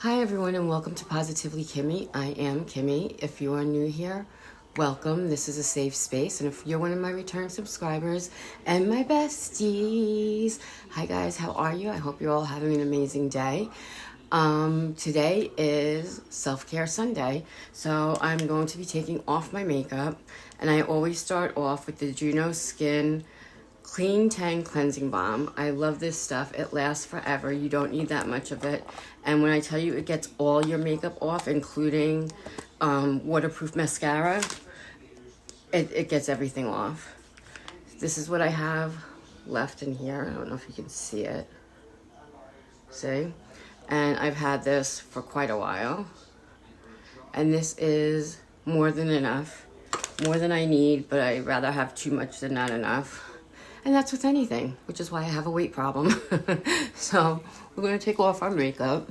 Hi everyone and welcome to Positively Kimmie. I am Kimmie. If you are new here, welcome. This is a safe space, and if you're one of my return subscribers and my besties, hi guys, how are you? I hope you're all having an amazing day. Today is Self-Care Sunday, so I'm going to be taking off my makeup, and I always start off with the Juno Skin Clean Tang Cleansing Balm. I love this stuff. It lasts forever. You don't need that much of it. And when I tell you it gets all your makeup off, including waterproof mascara, it gets everything off. This is what I have left in here. I don't know if you can see it. See? And I've had this for quite a while. And this is more than enough. More than I need, but I'd rather have too much than not enough. And that's with anything, which is why I have a weight problem. So we're going to take off our makeup.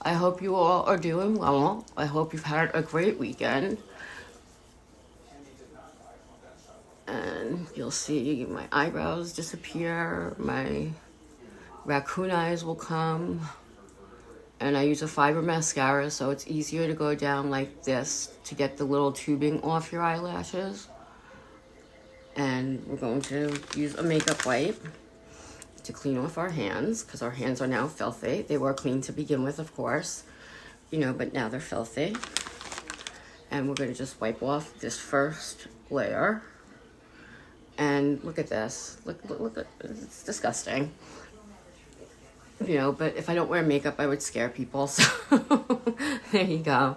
I hope you all are doing well. I hope you've had a great weekend. And you'll see my eyebrows disappear. My raccoon eyes will come. And I use a fiber mascara, so it's easier to go down like this to get the little tubing off your eyelashes. And we're going to use a makeup wipe to clean off our hands, because our hands are now filthy. They were clean to begin with, of course, but now they're filthy. And we're going to just wipe off this first layer. And look at this. Look at it's disgusting. But if I don't wear makeup, I would scare people. So there you go.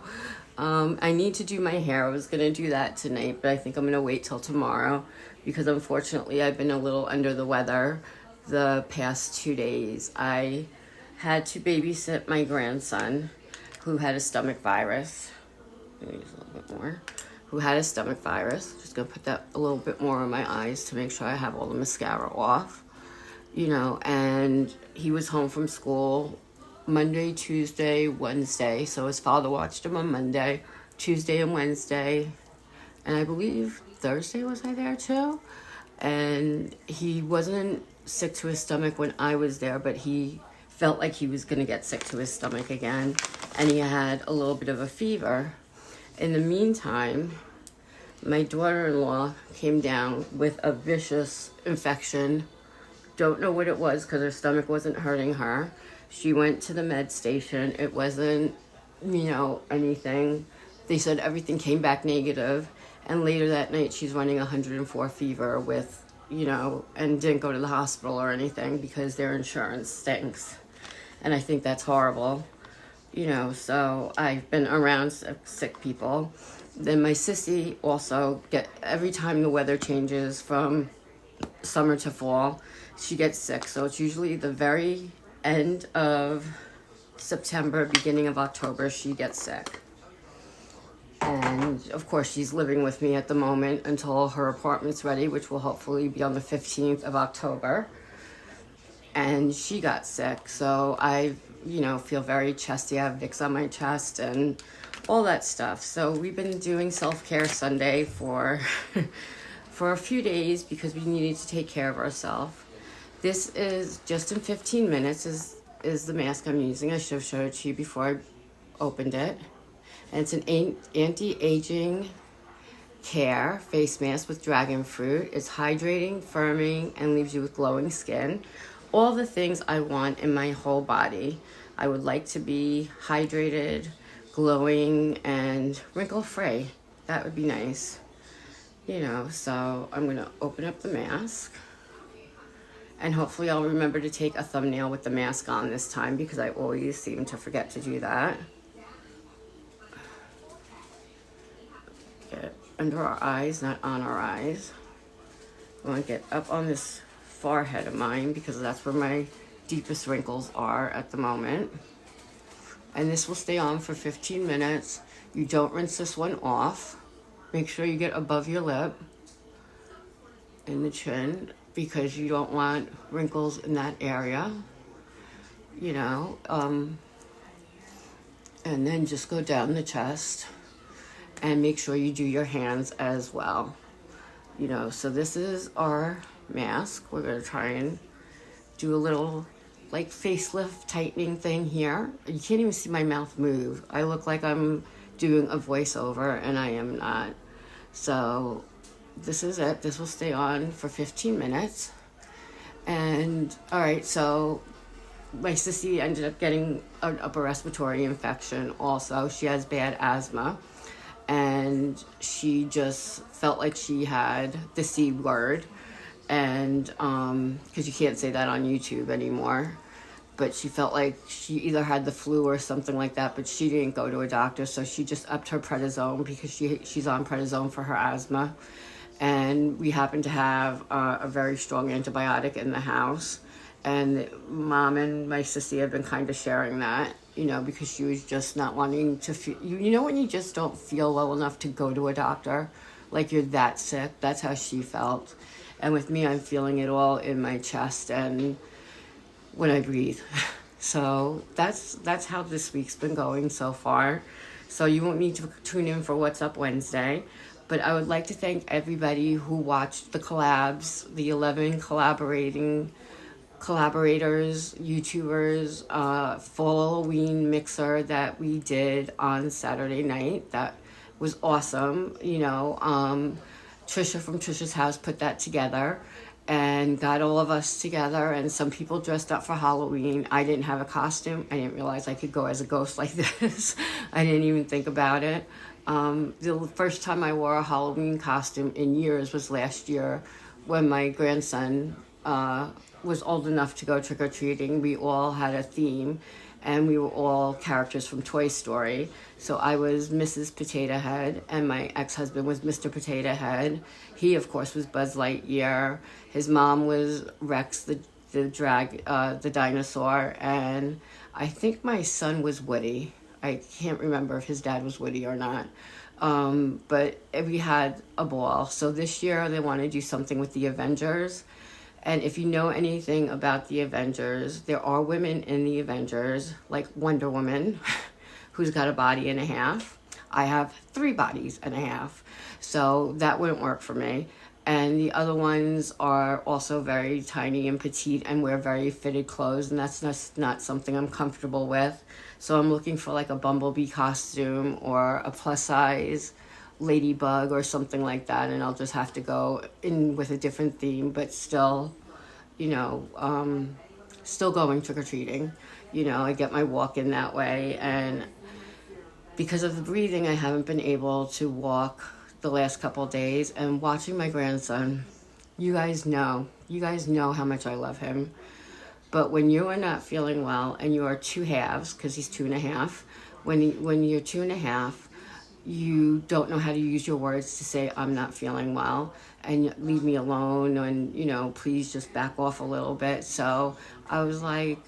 I need to do my hair. I was going to do that tonight, but I think I'm going to wait till tomorrow because unfortunately I've been a little under the weather the past 2 days. I had to babysit my grandson who had a stomach virus. Maybe just a little bit more. Who had a stomach virus. Just going to put that a little bit more on my eyes to make sure I have all the mascara off. And he was home from school Monday, Tuesday, Wednesday. So his father watched him on Monday, Tuesday, and Wednesday. And I believe Thursday was I there too. And he wasn't sick to his stomach when I was there, but he felt like he was going to get sick to his stomach again. And he had a little bit of a fever. In the meantime, my daughter-in-law came down with a vicious infection. Don't know what it was because her stomach wasn't hurting her. She went to the med station. It wasn't, anything. They said everything came back negative. And later that night, she's running 104 fever with, and didn't go to the hospital or anything because their insurance stinks. And I think that's horrible. So I've been around sick people. Then my sissy also every time the weather changes from summer to fall, she gets sick. So it's usually the very end of September, beginning of October, she gets sick. And of course, she's living with me at the moment until her apartment's ready, which will hopefully be on the 15th of October. And she got sick. So I, feel very chesty. I have Vicks on my chest and all that stuff. So we've been doing Self-Care Sunday for a few days because we needed to take care of ourselves. This is just in 15 minutes is the mask I'm using. I should have showed it to you before I opened it. And it's an anti-aging care face mask with dragon fruit. It's hydrating, firming, and leaves you with glowing skin. All the things I want in my whole body. I would like to be hydrated, glowing, and wrinkle-free. That would be nice. So I'm going to open up the mask. And hopefully I'll remember to take a thumbnail with the mask on this time because I always seem to forget to do that. Get under our eyes, not on our eyes. I want to get up on this forehead of mine because that's where my deepest wrinkles are at the moment. And this will stay on for 15 minutes. You don't rinse this one off. Make sure you get above your lip and the chin because you don't want wrinkles in that area, and then just go down the chest and make sure you do your hands as well. So this is our mask. We're going to try and do a little like facelift tightening thing here. You can't even see my mouth move. I look like I'm doing a voiceover, and I am not. So this is it. This will stay on for 15 minutes. And all right, so my sissy ended up getting an upper respiratory infection also. She has bad asthma, and she just felt like she had the C word. And because you can't say that on YouTube anymore, but she felt like she either had the flu or something like that, but she didn't go to a doctor, so she just upped her prednisone because she's on prednisone for her asthma. And we happen to have a very strong antibiotic in the house, and Mom and my sissy have been kind of sharing that, because she was just not wanting to feel, when you just don't feel well enough to go to a doctor, like you're that sick. That's how she felt. And with me, I'm feeling it all in my chest and when I breathe. So that's how this week's been going so far. So you won't need to tune in for What's Up Wednesday. But I would like to thank everybody who watched the collabs, the 11 collaborators, YouTubers, full Halloween mixer that we did on Saturday night. That was awesome. Trisha from Trisha's house put that together and got all of us together, and some people dressed up for Halloween. I didn't have a costume. I didn't realize I could go as a ghost like this. I didn't even think about it. The first time I wore a Halloween costume in years was last year when my grandson was old enough to go trick-or-treating. We all had a theme, and we were all characters from Toy Story. So I was Mrs. Potato Head, and my ex-husband was Mr. Potato Head. He, of course, was Buzz Lightyear. His mom was Rex the dinosaur, and I think my son was Woody. I can't remember if his dad was Woody or not. But we had a ball. So this year they want to do something with the Avengers. And if you know anything about the Avengers, there are women in the Avengers, like Wonder Woman, who's got a body and a half. I have 3 bodies and a half. So that wouldn't work for me. And the other ones are also very tiny and petite and wear very fitted clothes, and that's just not something I'm comfortable with. So I'm looking for like a bumblebee costume or a plus size ladybug or something like that, and I'll just have to go in with a different theme, but still, still going trick-or-treating. I get my walk in that way, and because of the breathing, I haven't been able to walk the last couple of days. And watching my grandson, you guys know how much I love him. But when you are not feeling well and you are 2 halves, because he's 2.5, when you're 2.5, you don't know how to use your words to say, I'm not feeling well, and leave me alone, and, please just back off a little bit. So I was like,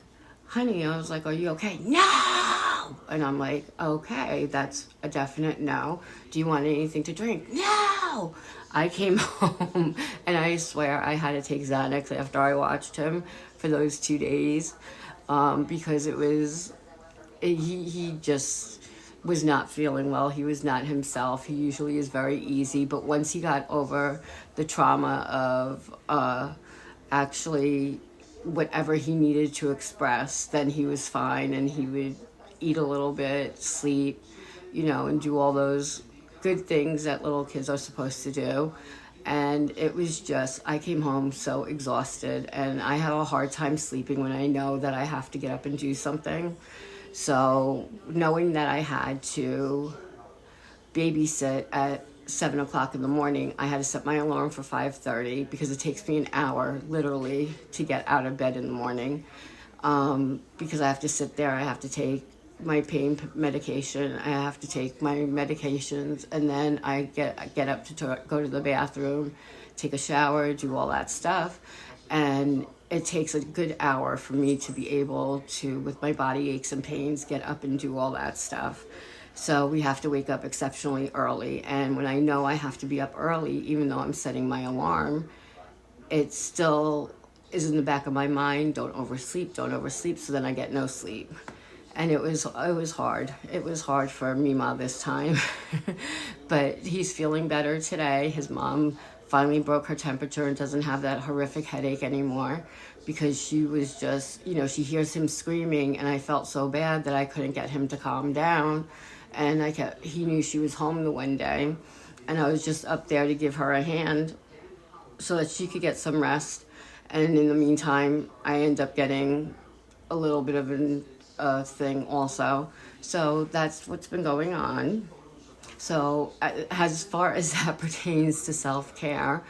honey, are you okay? No! And I'm like, okay, that's a definite no. Do you want anything to drink? No! I came home, and I swear I had to take Xanax after I watched him for those 2 days, because he just was not feeling well. He was not himself. He usually is very easy, but once he got over the trauma of actually whatever he needed to express, then he was fine, and he would eat a little bit, sleep, and do all those good things that little kids are supposed to do. And it was just, I came home so exhausted, and I have a hard time sleeping when I know that I have to get up and do something. So knowing that I had to babysit at 7 o'clock in the morning, I had to set my alarm for 5:30 because it takes me an hour, literally, to get out of bed in the morning. Because I have to sit there, I have to take my pain medication, I have to take my medications, and then I get up to go to the bathroom, take a shower, do all that stuff. And it takes a good hour for me to be able to, with my body aches and pains, get up and do all that stuff. So we have to wake up exceptionally early. And when I know I have to be up early, even though I'm setting my alarm, it still is in the back of my mind, don't oversleep. So then I get no sleep. And it was hard. It was hard for mimaw this time. But he's feeling better today. His mom finally broke her temperature and doesn't have that horrific headache anymore, because she was just, she hears him screaming, and I felt so bad that I couldn't get him to calm down. And he knew she was home the one day, and I was just up there to give her a hand so that she could get some rest. And in the meantime, I end up getting a little bit of a thing also. So that's what's been going on. So as far as that pertains to self-care,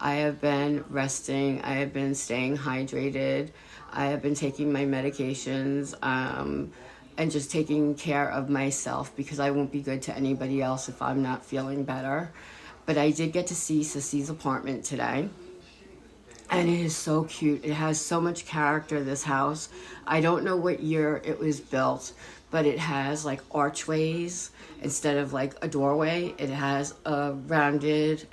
I have been resting, I have been staying hydrated, I have been taking my medications, and just taking care of myself, because I won't be good to anybody else if I'm not feeling better. But I did get to see Sissy's apartment today. And it is so cute. It has so much character, this house. I don't know what year it was built, but it has like archways instead of like a doorway. It has a rounded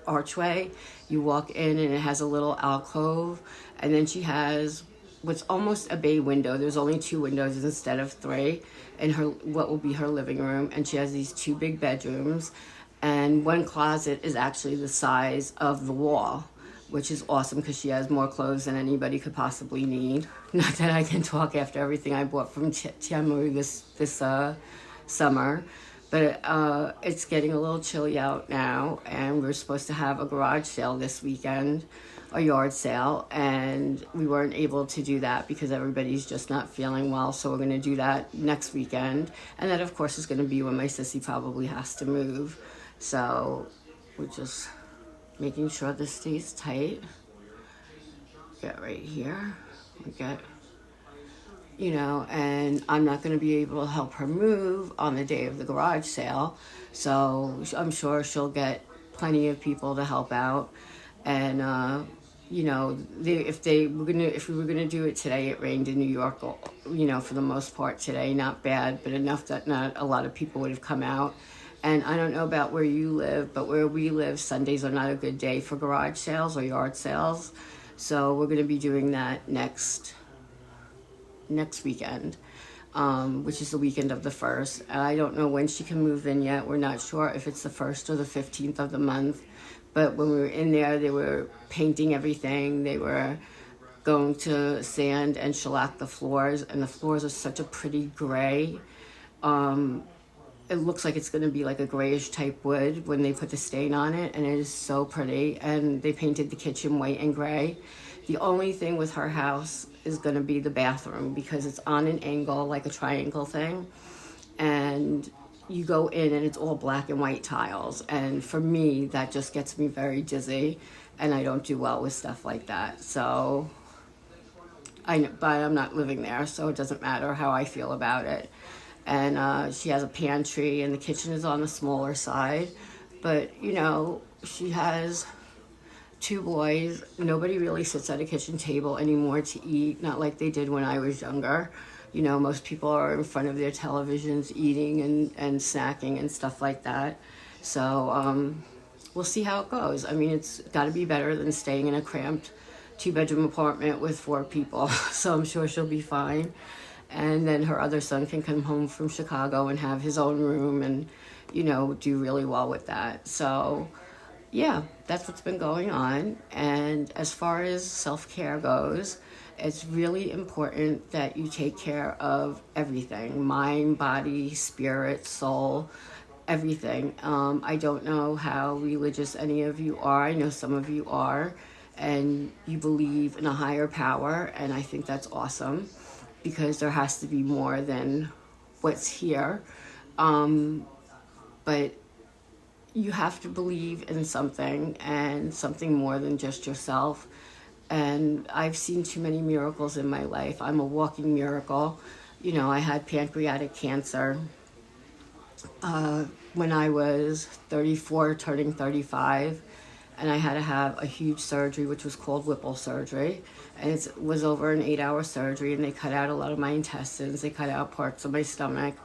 archway. You walk in and it has a little alcove. And then she has what's almost a bay window. There's only 2 windows instead of 3 in what will be her living room. And she has these 2 big bedrooms. And one closet is actually the size of the wall, which is awesome because she has more clothes than anybody could possibly need. Not that I can talk after everything I bought from Tiamu this summer, but it's getting a little chilly out now, and we're supposed to have a garage sale this weekend, a yard sale, and we weren't able to do that because everybody's just not feeling well, so we're going to do that next weekend, and that of course is going to be when my sissy probably has to move. So we're just making sure this stays tight. Get right here. And I'm not going to be able to help her move on the day of the garage sale. So I'm sure she'll get plenty of people to help out. And, if we were going to do it today, it rained in New York, for the most part today. Not bad, but enough that not a lot of people would have come out. And I don't know about where you live, but where we live, Sundays are not a good day for garage sales or yard sales. So we're going to be doing that next weekend, which is the weekend of the 1st. I don't know when she can move in yet. We're not sure if it's the 1st or the 15th of the month. But when we were in there, they were painting everything. They were going to sand and shellac the floors. And the floors are such a pretty gray. It looks like it's going to be like a grayish type wood when they put the stain on it, and it is so pretty. And they painted the kitchen white and gray. The only thing with her house is going to be the bathroom, because it's on an angle, like a triangle thing. And you go in and it's all black and white tiles. And for me, that just gets me very dizzy, and I don't do well with stuff like that. So, but I'm not living there, so it doesn't matter how I feel about it. And she has a pantry, and the kitchen is on the smaller side. But, she has 2 boys. Nobody really sits at a kitchen table anymore to eat, not like they did when I was younger. Most people are in front of their televisions eating and snacking and stuff like that. So we'll see how it goes. I mean, it's got to be better than staying in a cramped 2-bedroom apartment with 4 people. So I'm sure she'll be fine. And then her other son can come home from Chicago and have his own room and, do really well with that. So, yeah, that's what's been going on. And as far as self-care goes, it's really important that you take care of everything: mind, body, spirit, soul, everything. I don't know how religious any of you are. I know some of you are, and you believe in a higher power, and I think that's awesome, because there has to be more than what's here. But you have to believe in something, and something more than just yourself. And I've seen too many miracles in my life. I'm a walking miracle. I had pancreatic cancer when I was 34, turning 35. And I had to have a huge surgery, which was called Whipple surgery. And it was over an 8-hour surgery, and they cut out a lot of my intestines. They cut out parts of my stomach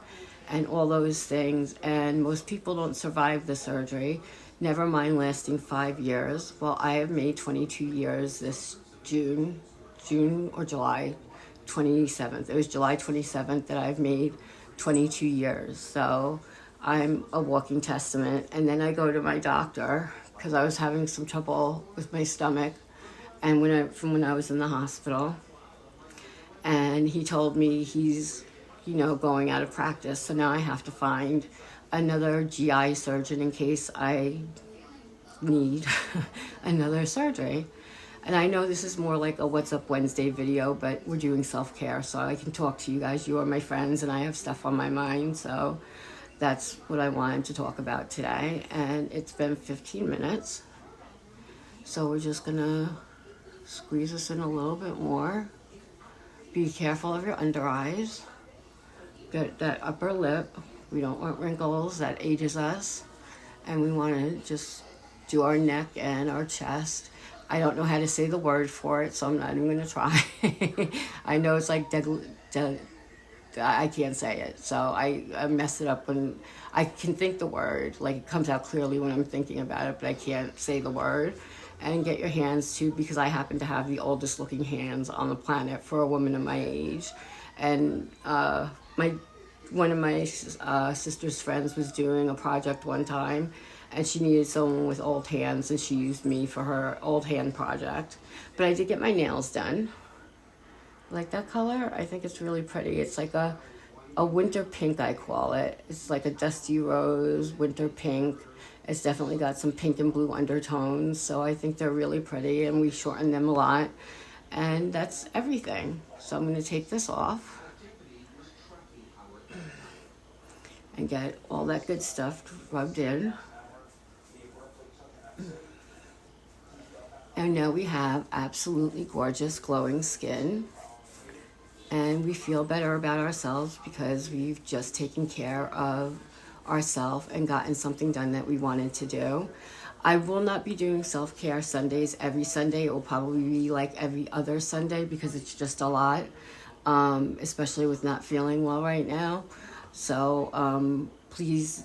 and all those things. And most people don't survive the surgery, never mind lasting 5 years. Well, I have made 22 years this June or July 27th. It was July 27th that I've made 22 years. So I'm a walking testament. And then I go to my doctor because I was having some trouble with my stomach. and from when I was in the hospital. And he told me he's, going out of practice. So now I have to find another GI surgeon in case I need another surgery. And I know this is more like a What's Up Wednesday video, but we're doing self-care, so I can talk to you guys. You are my friends, and I have stuff on my mind, so that's what I wanted to talk about today. And it's been 15 minutes, so we're just gonna squeeze this in a little bit more. Be careful of your under eyes. Get that upper lip. We don't want wrinkles, that ages us. And we want to just do our neck and our chest. I don't know how to say the word for it, so I'm not even going to try. I know it's like I can't say it, so I mess it up when I can think the word. Like, it comes out clearly when I'm thinking about it, but I can't say the word. And get your hands too, because I happen to have the oldest looking hands on the planet for a woman of my age. And one of my sister's friends was doing a project one time, and she needed someone with old hands, and she used me for her old hand project. But I did get my nails done. Like that color? I think it's really pretty. It's like a winter pink, I call it. It's like a dusty rose, winter pink. It's definitely got some pink and blue undertones, so I think they're really pretty, and we shorten them a lot. And that's everything. So I'm going to take this off and get all that good stuff rubbed in. And now we have absolutely gorgeous glowing skin. And we feel better about ourselves because we've just taken care of ourselves and gotten something done that we wanted to do. I will not be doing self-care Sundays every Sunday. It will probably be like every other Sunday because it's just a lot, especially with not feeling well right now. So please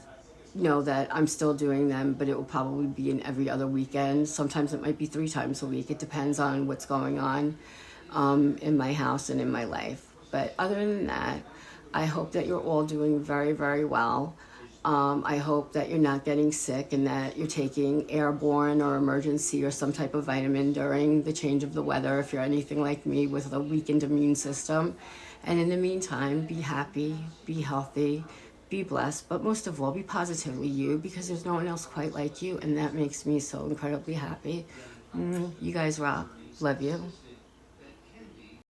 know that I'm still doing them, but it will probably be in every other weekend. Sometimes it might be 3 times a week. It depends on what's going on in my house and in my life. But other than that, I hope that you're all doing very, very well. I hope that you're not getting sick and that you're taking airborne or emergency or some type of vitamin during the change of the weather if you're anything like me with a weakened immune system. And in the meantime, be happy, be healthy, be blessed, but most of all, be positively you, because there's no one else quite like you, and that makes me so incredibly happy. You guys rock. Love you.